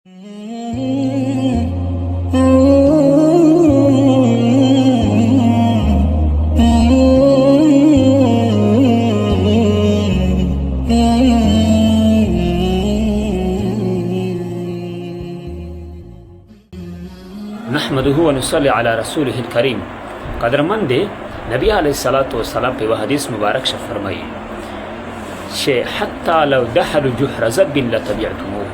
نحمده ونصلي على رسوله الكريم. قدرمند نبی علیہ الصلوۃ والسلام په حدیث مبارک ش فرمایي چې حتی لو دخلوا جحر ذب لتبعتموه،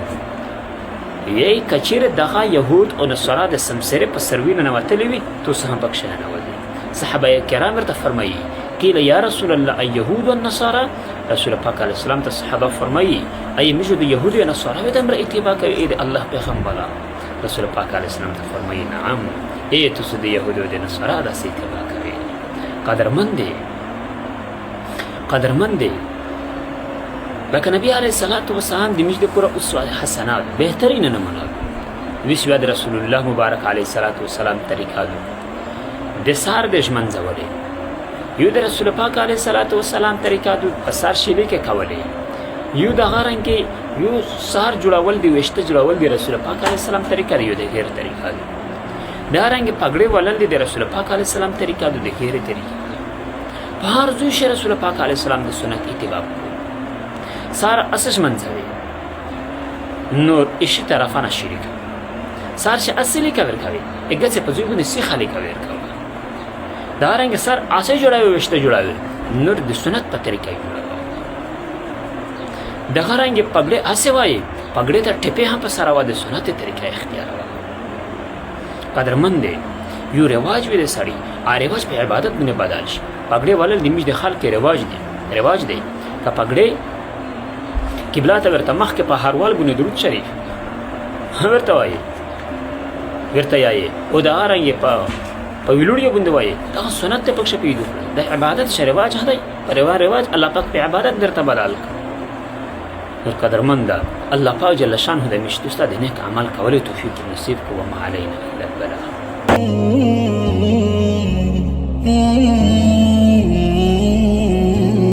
یی کچیر دغه يهود او نصارا د سمسره په سروینه نوتلی وي تو هم پکښه نه ودی. صحابه کرام ورته فرمایي قیل یا رسول الله اليهود والنصارى، رسول پاک علیه السلام ته صحابه فرمایي ای موږ د يهود او نصارا د امر اتباع کوي د الله پیغمبر. رسول پاک علیه السلام ته فرمایي نعم ای تاسو د يهود او د نصارا د اتباع کوي. قدرمند لکه نبی علیه الصلاة والسلام د موږ د پوره اسوه حسنات بهترین نمونه ویسو د رسول الله مبارک علیه الصلاة والسلام طریقه ده د سار د ژمنځولې یو د رسول پاک علیه الصلاة والسلام طریقه ده په سار شیبې کې کولې یو دغه رنګې یو سار جوړول دی وشته جوړول دی رسول پاک علیه السلام طریقه یو د غیر طریقه ده دا رنګ پګړې ولل دی د رسول پاک علیه السلام طریقه ده د غیر طریقه په هر ځای شي رسول پاک علیه السلام د سنت اتباع سار اسش منځوي نور ايش طرفانه شریک سار چې اصلي کور کوي اګه څه په ځای باندې سي خالي کوي دا رنګ سر اسه جوړاوي وشته جوړاوي نور د سنت په طریقه جوړاوي دغه رنګ پګړې اسه وایي پګړې ته ټپه هم په سره و د سنت طریقه اختیار و. قدرمند یو رواج ویل سړی ا رواج په عبادت باندې بدل شي. پګړې ولل د مش د خلک رواج دی که پګړې قبله ته ورته مخ کې په هروال باندې درود شریف ورته وایي ورته یایي او دا رنګ په ویلوړي باندې وایي دا سنت ته پکښه پیډو د عبادت شرواج هدي رواج الله پاک په عبادت درته بدل نور قدرمند الله پاک جل شانه د مشت استاد نیک عمل کولو توفیق نصیب کوه ما علينا الا البلاغ.